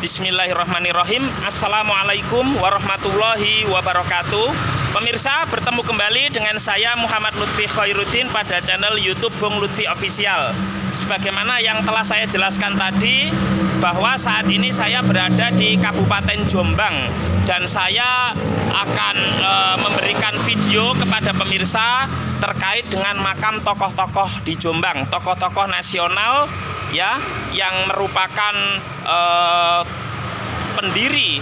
Bismillahirrahmanirrahim. Assalamualaikum warahmatullahi wabarakatuh. Pemirsa, bertemu kembali dengan saya Muhammad Lutfi Khairuddin pada channel YouTube Bung Lutfi Official. Sebagaimana yang telah saya jelaskan tadi, bahwa saat ini saya berada di Kabupaten Jombang dan saya akan memberikan video kepada pemirsa terkait dengan makam tokoh-tokoh di Jombang, tokoh-tokoh nasional ya, yang merupakan pendiri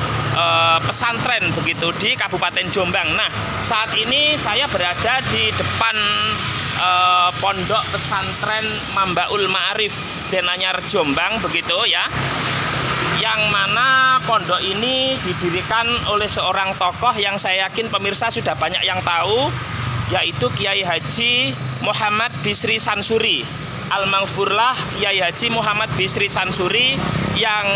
pesantren begitu di Kabupaten Jombang. Nah, saat ini saya berada di depan pondok pesantren Mambaul Ma'arif Denanyar Jombang begitu ya, yang mana pondok ini didirikan oleh seorang tokoh yang saya yakin pemirsa sudah banyak yang tahu, yaitu Kiai Haji Muhammad Bisri Sansuri. Al-Maghfurlah Kiai Haji Muhammad Bisri Sansuri, yang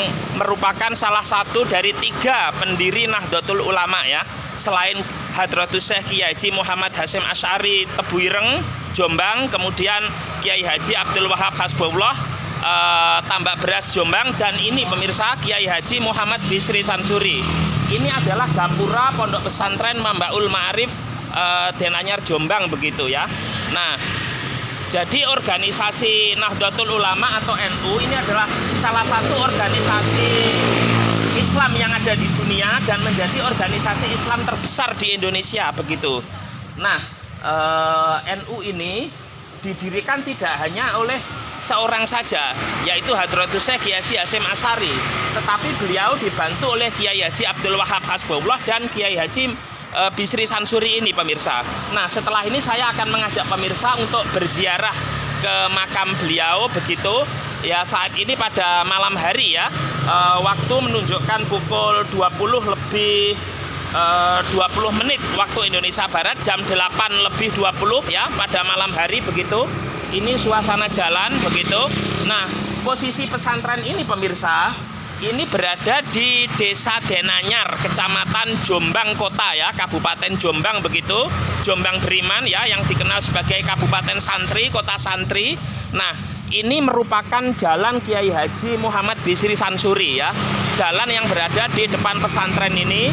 merupakan salah satu dari 3 pendiri Nahdlatul Ulama ya, selain Hadratus Syekh Kiai Haji Muhammad Hasyim Asy'ari Tebuireng Jombang, kemudian Kiai Haji Abdul Wahab Hasbullah Tambak Beras Jombang, dan ini pemirsa Kiai Haji Muhammad Bisri Sansuri. Ini adalah gapura pondok pesantren Mambaul Ma'arif Denanyar Jombang begitu ya. Nah, jadi organisasi Nahdlatul Ulama atau NU ini adalah salah satu organisasi Islam yang ada di dunia dan menjadi organisasi Islam terbesar di Indonesia begitu. Nah, NU ini didirikan tidak hanya oleh seorang saja, yaitu Hadratus Syekh Kiai Haji Hasyim Asy'ari, tetapi beliau dibantu oleh Kiai Haji Abdul Wahab Hasbullah dan Kiai Haji Bisri Sansuri ini pemirsa. Nah, setelah ini saya akan mengajak pemirsa untuk berziarah ke makam beliau begitu ya. Saat ini pada malam hari ya, waktu menunjukkan pukul 20 lebih 20 menit waktu Indonesia Barat, jam 8 lebih 20 ya, pada malam hari begitu. Ini suasana jalan begitu. Nah, posisi pesantren ini pemirsa, ini berada di Desa Denanyar, Kecamatan Jombang Kota ya, Kabupaten Jombang begitu. Jombang Beriman ya, yang dikenal sebagai Kabupaten Santri, Kota Santri. Nah, ini merupakan jalan Kiai Haji Muhammad Bisri Sansuri ya. Jalan yang berada di depan pesantren ini,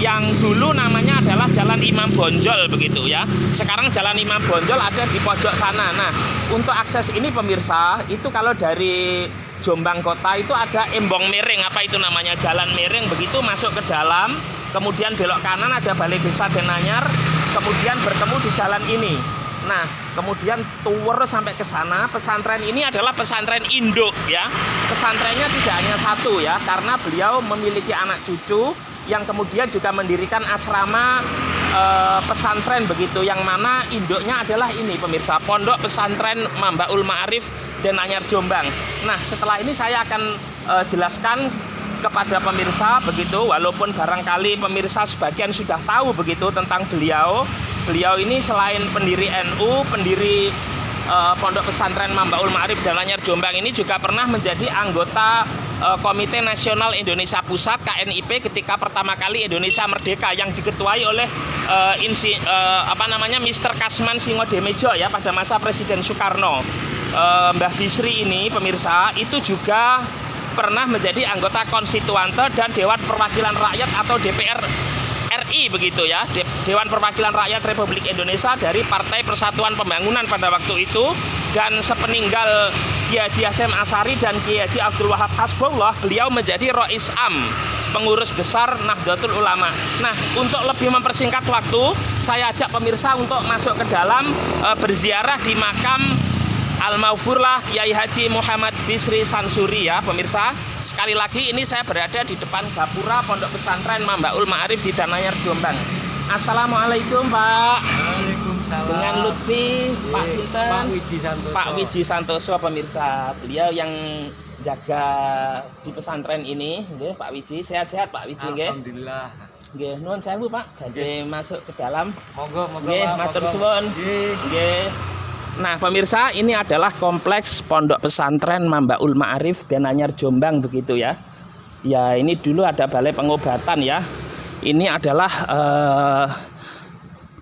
yang dulu namanya adalah Jalan Imam Bonjol begitu ya. Sekarang Jalan Imam Bonjol ada di pojok sana. Nah, untuk akses ini pemirsa, itu kalau dari Jombang Kota itu ada Embong Miring, apa itu namanya, Jalan Miring begitu, masuk ke dalam, kemudian belok kanan ada Balai Desa Denanyar, kemudian bertemu di jalan ini. Nah, kemudian tour sampai ke sana. Pesantren ini adalah pesantren induk ya. Pesantrennya tidak hanya satu ya, karena beliau memiliki anak cucu yang kemudian juga mendirikan asrama pesantren begitu, yang mana induknya adalah ini pemirsa, Pondok Pesantren Mambaul Ma'arif Denanyar Jombang. Nah, setelah ini saya akan jelaskan kepada pemirsa begitu, walaupun barangkali pemirsa sebagian sudah tahu begitu tentang beliau. Beliau ini selain pendiri NU, pendiri Pondok Pesantren Mambaul Ma'arif Denanyar Jombang ini juga pernah menjadi anggota Komite Nasional Indonesia Pusat KNIP ketika pertama kali Indonesia merdeka, yang diketuai oleh Mr. Kasman Singodemejo ya, pada masa Presiden Soekarno. Mbah Bisri ini pemirsa itu juga pernah menjadi anggota konstituante dan Dewan Perwakilan Rakyat atau DPR RI begitu ya, Dewan Perwakilan Rakyat Republik Indonesia dari Partai Persatuan Pembangunan pada waktu itu. Dan sepeninggal Kiai Haji Hasyim Asy'ari dan Kiai Haji Abdul Wahab Hasbullah, beliau menjadi Rois Am, pengurus besar Nahdlatul Ulama. Nah, untuk lebih mempersingkat waktu, saya ajak pemirsa untuk masuk ke dalam, berziarah di makam Al-Maghfurlah Kiai Haji Muhammad Bisri Sansuri ya pemirsa. Sekali lagi, ini saya berada di depan gapura Pondok Pesantren Mambaul Ma'arif di Denanyar Jombang. Assalamualaikum Pak. Waalaikumsalam. Dengan Lutfi, Pak Sinten? Pak Wiji Santoso. Pak Wiji Santoso pemirsa. Beliau yang jaga di pesantren ini, nggih, Pak Wiji. Sehat-sehat Pak Wiji nggih? Alhamdulillah. Nggih, nuwun sewu Pak, badhe masuk ke dalam. Monggo Nggih, Pak. matur suwun. Nggih. Nah, pemirsa, ini adalah kompleks Pondok Pesantren Mambaul Ma'arif Denanyar Jombang begitu ya. Ya, ini dulu ada balai pengobatan ya. Ini adalah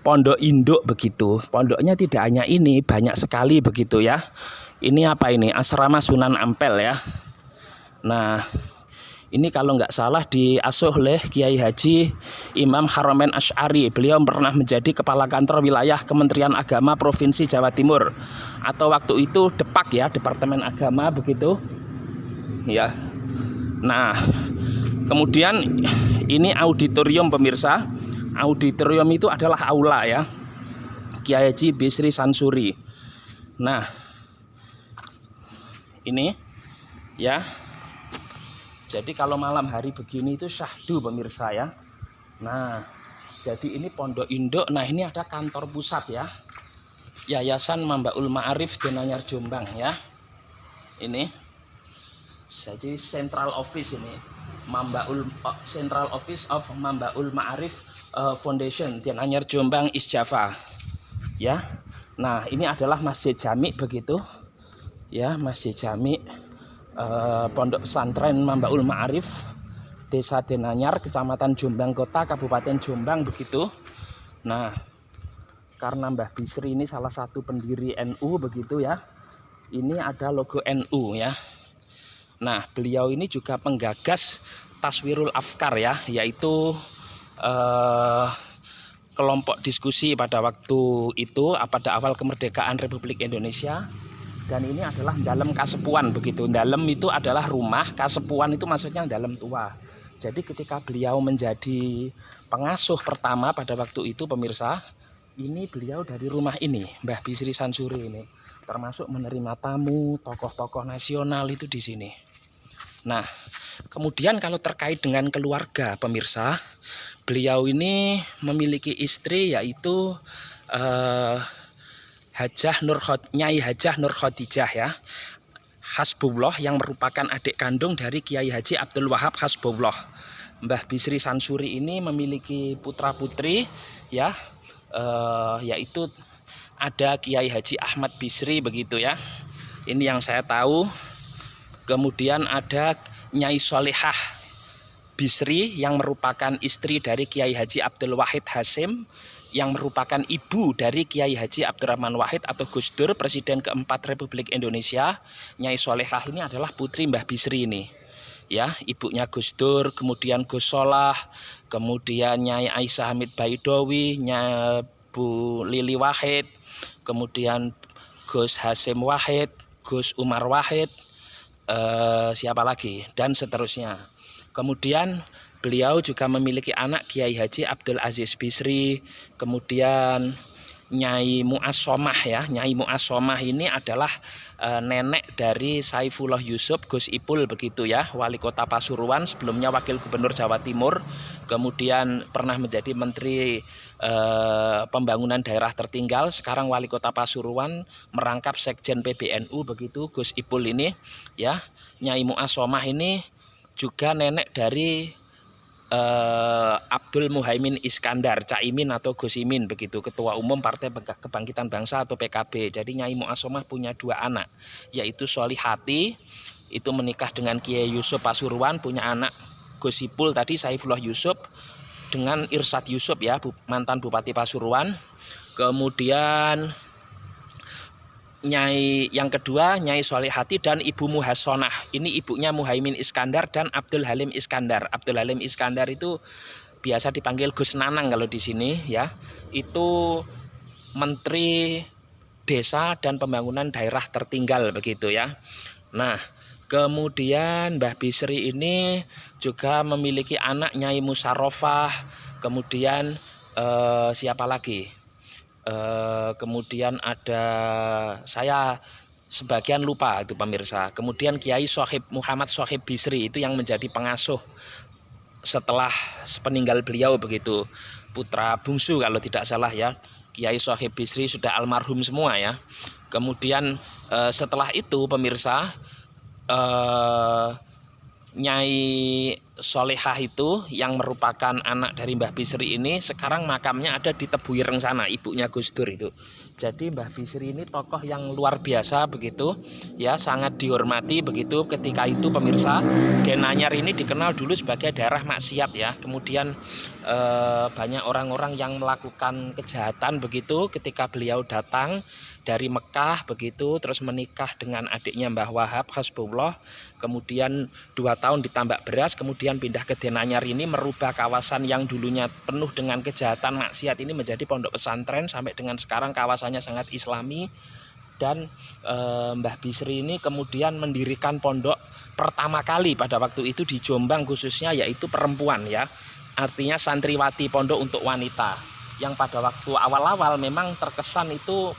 pondok induk begitu. Pondoknya tidak hanya ini, banyak sekali begitu ya. Ini apa ini? Asrama Sunan Ampel ya. Nah, Ini kalau nggak salah diasuh oleh Kiai Haji Imam Haramain Asy'ari. Beliau pernah menjadi kepala kantor wilayah Kementerian Agama Provinsi Jawa Timur, atau waktu itu Depak ya, Departemen Agama begitu ya. Nah, kemudian ini auditorium pemirsa. Auditorium itu adalah aula ya, Kiai Haji Bisri Sansuri. Nah, ini ya. Jadi kalau malam hari begini itu syahdu pemirsa ya. Nah, jadi ini pondok induk. Nah, ini ada kantor pusat ya, Yayasan Mambaul Ma'arif Denanyar Jombang ya. Ini jadi Central Office ini, Central Office of Mambaul Ma'arif Foundation Denanyar Jombang East Java ya. Nah, ini adalah Masjid Jami begitu ya, Masjid Jami Pondok Pesantren Mambaul Ma'arif Desa Denanyar, Kecamatan Jombang Kota, Kabupaten Jombang begitu. Nah, karena Mbah Bisri ini salah satu pendiri NU begitu ya, ini ada logo NU ya. Nah, beliau ini juga penggagas Taswirul Afkar ya, yaitu kelompok diskusi pada waktu itu pada awal kemerdekaan Republik Indonesia. Dan ini adalah dalam kasepuan begitu. Dalam itu adalah rumah, kasepuan itu maksudnya dalam tua. Jadi ketika beliau menjadi pengasuh pertama pada waktu itu pemirsa, ini beliau dari rumah ini, Mbah Bisri Sansuri ini, termasuk menerima tamu, tokoh-tokoh nasional itu di sini. Nah, kemudian kalau terkait dengan keluarga pemirsa, beliau ini memiliki istri yaitu Nyai Hajah Nur Khadijah ya, Hasbullah, yang merupakan adik kandung dari Kiai Haji Abdul Wahab Hasbullah. Mbah Bisri Sansuri ini memiliki putra putri ya, yaitu ada Kiai Haji Ahmad Bisri begitu ya. Ini yang saya tahu. Kemudian ada Nyai Solehah Bisri yang merupakan istri dari Kiai Haji Abdul Wahid Hasim, yang merupakan ibu dari Kiai Haji Abdurrahman Wahid atau Gus Dur, Presiden keempat Republik Indonesia. Nyai Solehah ini adalah putri Mbah Bisri ini ya, ibunya Gus Dur, kemudian Gus Solah, kemudian Nyai Aisyah Hamid Baidowi, Nyai Bu Lili Wahid, kemudian Gus Hasim Wahid, Gus Umar Wahid, siapa lagi, dan seterusnya. Kemudian beliau juga memiliki anak Kiai Haji Abdul Aziz Bisri, kemudian Nyai Mu'assomah ya. Nyai Mu'assomah ini adalah nenek dari Saifullah Yusuf Gus Ipul begitu ya, wali kota Pasuruan, sebelumnya wakil gubernur Jawa Timur, kemudian pernah menjadi menteri pembangunan daerah tertinggal, sekarang wali kota Pasuruan, merangkap sekjen PBNU begitu Gus Ipul ini ya. Nyai Mu'assomah ini juga nenek dari Abdul Muhaimin Iskandar, Caimin atau Gus Imin begitu, Ketua Umum Partai Kebangkitan Bangsa atau PKB. Jadi Nyai Mu'assomah punya dua anak, yaitu Solihati itu menikah dengan Kiai Yusuf Pasuruan, punya anak Gus Ipul tadi Saifullah Yusuf dengan Irsad Yusuf ya, mantan Bupati Pasuruan. Kemudian Nyai yang kedua Nyai Solihati dan Ibu Muhassonah, ini ibunya Muhaimin Iskandar dan Abdul Halim Iskandar. Abdul Halim Iskandar itu biasa dipanggil Gus Nanang kalau di sini ya, itu Menteri Desa dan Pembangunan Daerah Tertinggal begitu ya. Nah, kemudian Mbah Bisri ini juga memiliki anak Nyai Musarofah, kemudian siapa lagi? Kemudian ada, saya sebagian lupa itu pemirsa. Kemudian Kiai Sohib Muhammad Sohib Bisri itu yang menjadi pengasuh setelah sepeninggal beliau begitu, putra bungsu kalau tidak salah ya. Kiai Sohib Bisri sudah almarhum semua ya. Kemudian setelah itu pemirsa, Nyai Solehah itu yang merupakan anak dari Mbah Bisri ini sekarang makamnya ada di Tebuireng sana, ibunya Gus Dur itu. Jadi Mbah Bisri ini tokoh yang luar biasa begitu ya, sangat dihormati begitu. Ketika itu pemirsa, Denanyar ini dikenal dulu sebagai daerah maksiat ya. Kemudian banyak orang-orang yang melakukan kejahatan begitu. Ketika beliau datang dari Mekah begitu, terus menikah dengan adiknya Mbah Wahab Hasbullah, kemudian 2 tahun ditambak beras, kemudian pindah ke Denanyar ini, merubah kawasan yang dulunya penuh dengan kejahatan maksiat ini menjadi pondok pesantren sampai dengan sekarang kawasannya sangat islami. Dan Mbah Bisri ini kemudian mendirikan pondok pertama kali pada waktu itu di Jombang khususnya, yaitu perempuan ya, artinya santriwati, pondok untuk wanita, yang pada waktu awal-awal memang terkesan itu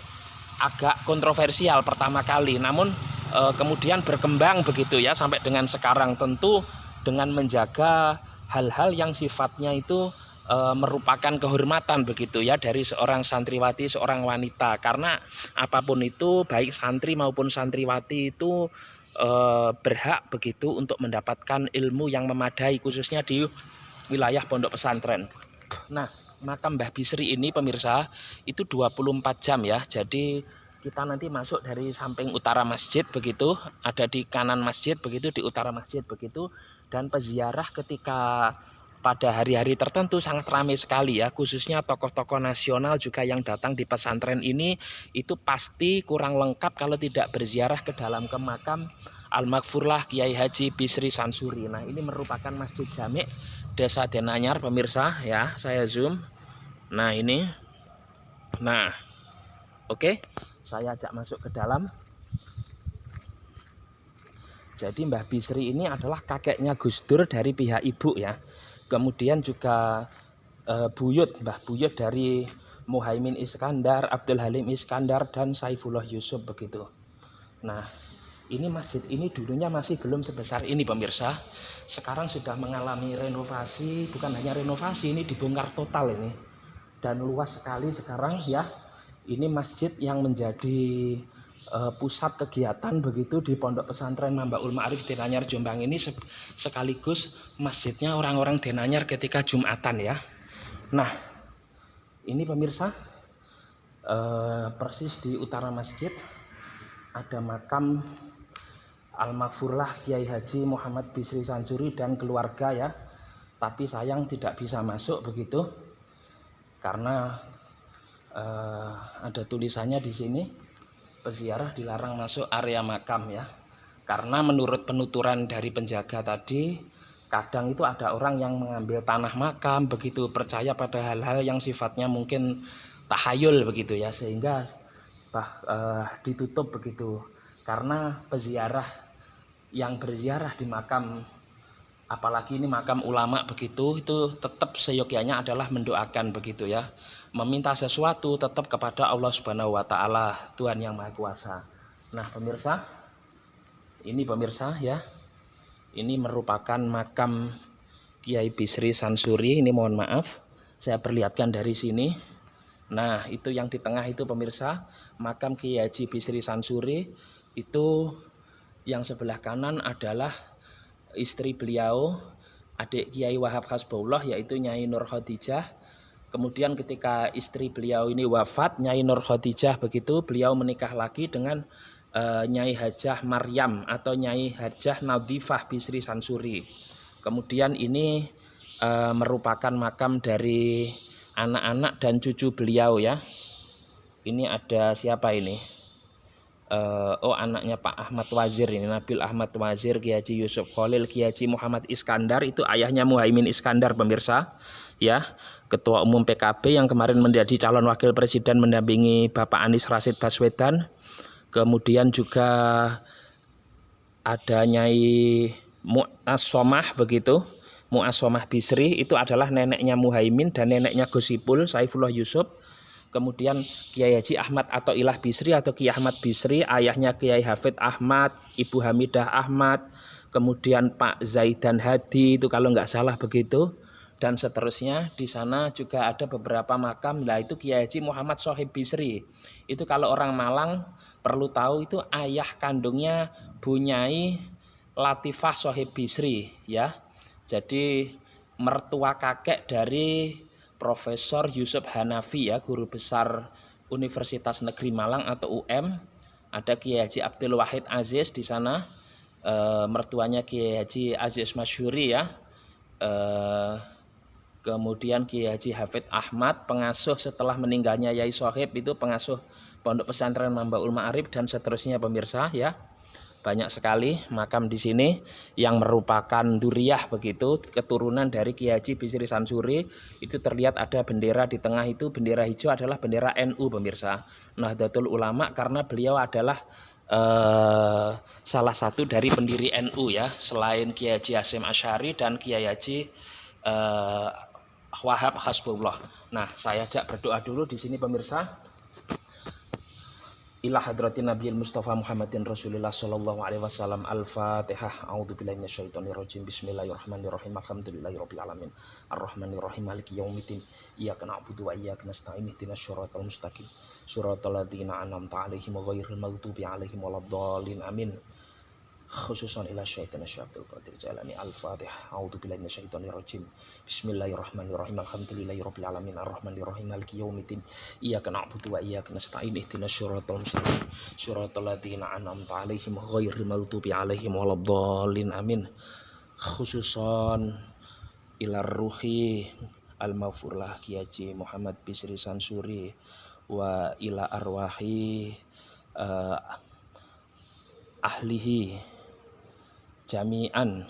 agak kontroversial pertama kali, namun kemudian berkembang begitu ya sampai dengan sekarang, tentu dengan menjaga hal-hal yang sifatnya itu merupakan kehormatan begitu ya dari seorang santriwati, seorang wanita, karena apapun itu baik santri maupun santriwati itu berhak begitu untuk mendapatkan ilmu yang memadai khususnya di wilayah pondok pesantren. Nah, makam Mbah Bisri ini pemirsa itu 24 jam ya. Jadi kita nanti masuk dari samping utara masjid begitu, ada di kanan masjid begitu, di utara masjid begitu, dan peziarah ketika pada hari-hari tertentu sangat ramai sekali ya, khususnya tokoh-tokoh nasional juga yang datang di pesantren ini, itu pasti kurang lengkap kalau tidak berziarah ke dalam ke makam Al-Maghfurlah Kiai Haji Bisri Sansuri. Nah, ini merupakan masjid jami' Desa Denanyar pemirsa ya, saya zoom. Nah ini, nah oke, saya ajak masuk ke dalam. Jadi Mbah Bisri ini adalah kakeknya Gus Dur dari pihak ibu ya. Kemudian juga buyut, Mbah Buyut dari Muhaimin Iskandar, Abdul Halim Iskandar, dan Saifullah Yusuf begitu. Nah, ini masjid ini dulunya masih belum sebesar ini pemirsa. Sekarang sudah mengalami renovasi, bukan hanya renovasi, ini dibongkar total ini. Dan luas sekali sekarang ya. Ini masjid yang menjadi pusat kegiatan begitu di Pondok Pesantren Mambaul Ma'arif Denanyar Jombang ini, sekaligus masjidnya orang-orang Denanyar ketika Jumatan ya. Nah, ini pemirsa persis di utara masjid ada makam Al-Maghfurlah Kiai Haji Muhammad Bisri Sansuri dan keluarga ya. Tapi sayang tidak bisa masuk begitu karena ada tulisannya di sini, peziarah dilarang masuk area makam ya. Karena menurut penuturan dari penjaga tadi, kadang itu ada orang yang mengambil tanah makam begitu, percaya pada hal-hal yang sifatnya mungkin tahayul begitu ya, sehingga ditutup begitu. Karena peziarah yang berziarah di makam, apalagi ini makam ulama begitu, itu tetap seyogyanya adalah mendoakan begitu ya, meminta sesuatu tetap kepada Allah Subhanahu wa taala, Tuhan yang Maha Kuasa. Nah, pemirsa, ini pemirsa ya, ini merupakan makam Kiai Bisri Sansuri. Ini mohon maaf saya perlihatkan dari sini. Nah, itu yang di tengah itu pemirsa, makam Kiai Haji Bisri Sansuri. Itu yang sebelah kanan adalah istri beliau, adik Kiai Wahab Hasbullah, yaitu Nyai Nur Khadijah. Kemudian ketika istri beliau ini wafat, Nyai Nur Khadijah begitu, beliau menikah lagi dengan Nyai Hajah Maryam atau Nyai Hajah Nadifah Bisri Sansuri. Kemudian ini merupakan makam dari anak-anak dan cucu beliau ya. Ini ada siapa ini? Anaknya Pak Ahmad Wazir ini, Nabil Ahmad Wazir, Kiai Haji Yusuf Khalil, Kiai Haji Muhammad Iskandar, itu ayahnya Muhaimin Iskandar pemirsa ya, Ketua Umum PKB yang kemarin menjadi calon wakil presiden mendampingi Bapak Anies Rashid Baswedan. Kemudian juga ada Nyai Mu'assomah begitu, Mu'assomah Bisri, itu adalah neneknya Muhaimin dan neneknya Gus Ipul Saifullah Yusuf. Kemudian Kiai Haji Ahmad atau Ilah Bisri atau Kiai Ahmad Bisri, ayahnya Kiai Hafid Ahmad, Ibu Hamidah Ahmad, kemudian Pak Zaidan Hadi itu kalau nggak salah begitu, dan seterusnya. Di sana juga ada beberapa makam. Nah, itu Kiai Haji Muhammad Sohib Bisri. Itu kalau orang Malang perlu tahu, itu ayah kandungnya Bu Nyai Latifah Sohib Bisri ya. Jadi mertua kakek dari Profesor Yusuf Hanafi ya, guru besar Universitas Negeri Malang atau UM. Ada Kiai Haji Abdul Wahid Aziz di sana, mertuanya Kiai Haji Aziz Masyhuri ya. Kemudian Kiai Haji Hafid Ahmad, pengasuh setelah meninggalnya Yai Sohib, itu pengasuh Pondok Pesantren Mambaul Ma'arif dan seterusnya pemirsa ya. Banyak sekali makam di sini yang merupakan duriyah begitu, keturunan dari Kiai Haji Bisri Sansuri. Itu terlihat ada bendera di tengah, itu bendera hijau adalah bendera NU pemirsa, Nahdlatul Ulama, karena beliau adalah salah satu dari pendiri NU ya, selain Kiai Haji Hasyim Asy'ari dan Kiai Haji Wahab Hasbullah. Nah, saya ajak berdoa dulu di sini pemirsa. Ila hadratin Nabiyil Mustafa Muhammadin Rasulillah sallallahu alaihi wasallam. Al-Fatihah. A'udzubillahi minasyaitonir rajim. Bismillahirrahmanirrahim. Alhamdulillahirabbil alamin. Arrahmanirrahim. Maliki yaumiddin. Iyyaka na'budu wa iyyaka nasta'in. Ihdinas siratal mustaqim. Shiratal ladzina an'amta 'alaihim ghairil maghdubi 'alaihim waladdallin. Amin. Khususan ila syaitan Abdul Qadir Jalani. Al-Fatihah. A'udzubillahi minasyaitonir rajim. Bismillahirrahmanirrahim. Alhamdulillahirabbil alamin. Arrahmanirrahim. Maliki yaumiddin. Iyyaka na'budu wa iyyaka nasta'in. Ihdinas siratal mustaqim. Shiratal ladzina an'amta 'alaihim ghairil maghdubi 'alaihim waladdallin. Amin. Khususan ila ruhi al-maghfurlah Kiai Haji Muhammad Bisri Sansuri wa ila arwahi ahlihi jami'an.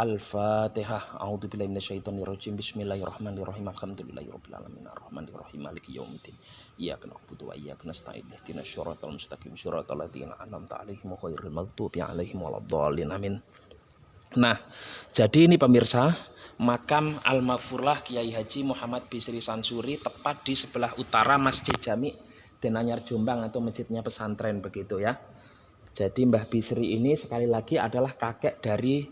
Al-Fatihah. A'udzubillahi minasyaitonir rajim. Bismillahirrahmanirrahim. Alhamdulillahirabbil alamin. Arrahmanirrahim. Maliki yaumiddin. Iyyaka na'budu wa iyyaka nasta'in. Ihdinas siratal mustaqim. Shiratal ladzina an'amta 'alaihim ghairil maghdubi 'alaihim waladdallin. Amin. Nah, jadi ini pemirsa, makam Al-Maghfurlah Kiai Haji Muhammad Bisri Sansuri tepat di sebelah utara Masjid Jami' Denanyar Jombang atau masjidnya pesantren begitu ya. Jadi Mbah Bisri ini sekali lagi adalah kakek dari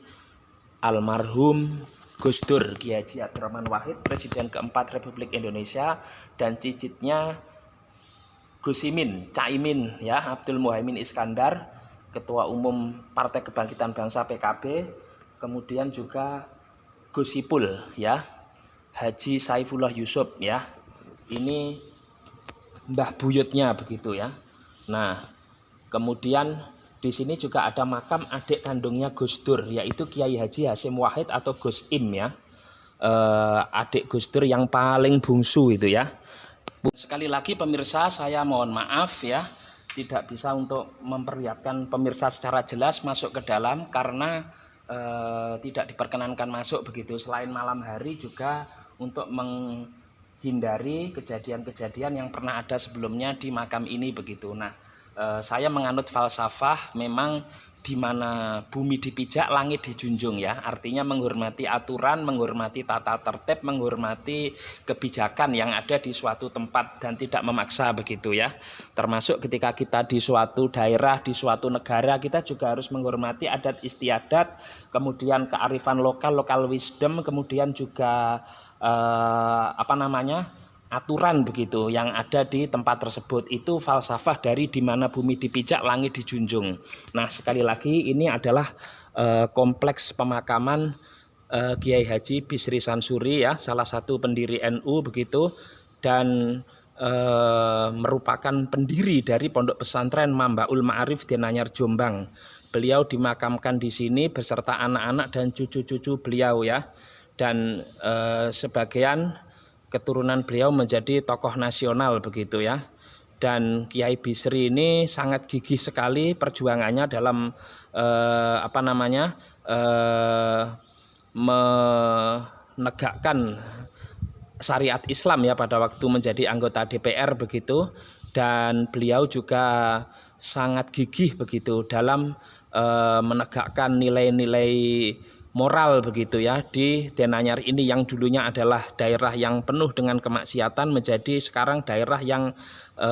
almarhum Gus Dur Kiai Haji Abdurrahman Wahid, Presiden keempat Republik Indonesia, dan cicitnya Gus Imin, Caimin ya, Abdul Muhaimin Iskandar, Ketua Umum Partai Kebangkitan Bangsa PKB, kemudian juga Gus Ipul ya, Haji Saifullah Yusuf ya. Ini Mbah buyutnya begitu ya. Nah, kemudian di sini juga ada makam adik kandungnya Gus Dur, yaitu Kiai Haji Hasyim Wahid atau Gus Im ya, adik Gus Dur yang paling bungsu itu ya. Sekali lagi pemirsa, saya mohon maaf ya, tidak bisa untuk memperlihatkan pemirsa secara jelas masuk ke dalam karena tidak diperkenankan masuk begitu. Selain malam hari juga untuk menghindari kejadian-kejadian yang pernah ada sebelumnya di makam ini begitu. Nah, saya menganut falsafah memang di mana bumi dipijak langit dijunjung ya, artinya menghormati aturan, menghormati tata tertib, menghormati kebijakan yang ada di suatu tempat dan tidak memaksa begitu ya. Termasuk ketika kita di suatu daerah, di suatu negara, kita juga harus menghormati adat istiadat, kemudian kearifan lokal, local wisdom, kemudian juga aturan begitu yang ada di tempat tersebut. Itu falsafah dari dimana bumi dipijak langit dijunjung. Nah, sekali lagi ini adalah kompleks pemakaman Kiai Haji Bisri Sansuri ya, salah satu pendiri NU begitu, dan merupakan pendiri dari Pondok Pesantren Mambaul Ma'arif Denanyar Jombang. Beliau dimakamkan di sini beserta anak-anak dan cucu-cucu beliau ya, dan sebagian keturunan beliau menjadi tokoh nasional begitu ya. Dan Kiai Bisri ini sangat gigih sekali perjuangannya dalam menegakkan syariat Islam ya pada waktu menjadi anggota DPR begitu. Dan beliau juga sangat gigih begitu dalam menegakkan nilai-nilai moral begitu ya di Denanyar ini, yang dulunya adalah daerah yang penuh dengan kemaksiatan menjadi sekarang daerah yang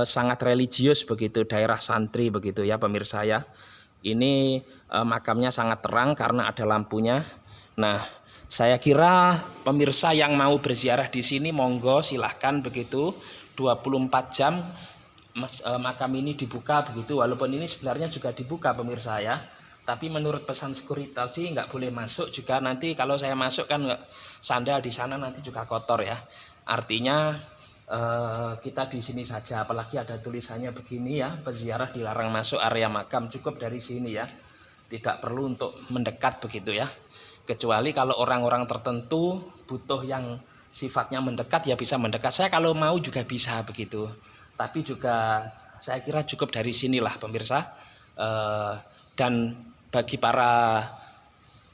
sangat religius begitu, daerah santri begitu ya pemirsa ya. Ini makamnya sangat terang karena ada lampunya. Nah, saya kira pemirsa yang mau berziarah di sini monggo silahkan begitu, 24 jam makam ini dibuka begitu, walaupun ini sebenarnya juga dibuka pemirsa ya. Tapi menurut pesan security tadi nggak boleh masuk juga, nanti kalau saya masuk kan nggak sandal di sana nanti juga kotor ya. Artinya kita di sini saja, apalagi ada tulisannya begini ya, peziarah dilarang masuk area makam, cukup dari sini ya. Tidak perlu untuk mendekat begitu ya. Kecuali kalau orang-orang tertentu butuh yang sifatnya mendekat ya bisa mendekat. Saya kalau mau juga bisa begitu. Tapi juga saya kira cukup dari sinilah pemirsa. Dan bagi para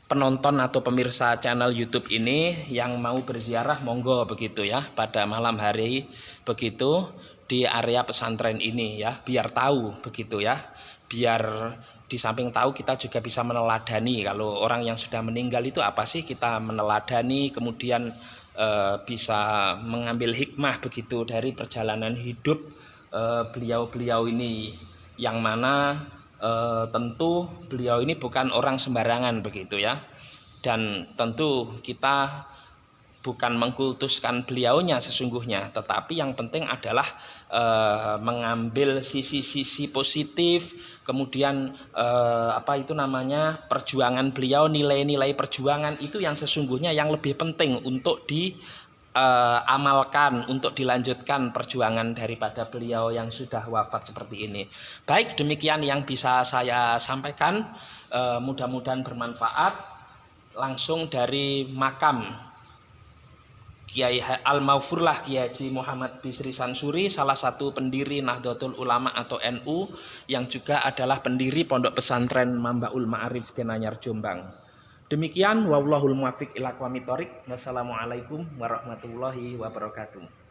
penonton atau pemirsa channel YouTube ini yang mau berziarah monggo begitu ya pada malam hari begitu di area pesantren ini ya, biar tahu begitu ya. Biar di samping tahu kita juga bisa meneladani kalau orang yang sudah meninggal itu apa sih, kita meneladani kemudian bisa mengambil hikmah begitu dari perjalanan hidup beliau-beliau ini, yang mana tentu beliau ini bukan orang sembarangan begitu ya, dan tentu kita bukan mengkultuskan beliaunya sesungguhnya, tetapi yang penting adalah mengambil sisi-sisi positif, kemudian perjuangan beliau, nilai-nilai perjuangan itu yang sesungguhnya yang lebih penting untuk amalkan, untuk dilanjutkan perjuangan daripada beliau yang sudah wafat seperti ini. Baik, demikian yang bisa saya sampaikan, mudah-mudahan bermanfaat. Langsung dari makam Kiai Al-Maufurlah Kiai Haji Muhammad Bisri Sansuri, salah satu pendiri Nahdlatul Ulama atau NU, yang juga adalah pendiri Pondok Pesantren Mambaul Ma'arif Denanyar Jombang. Demikian, wallahul muwaffiq ila aqwamit thoriq. Wassalamualaikum warahmatullahi wabarakatuh.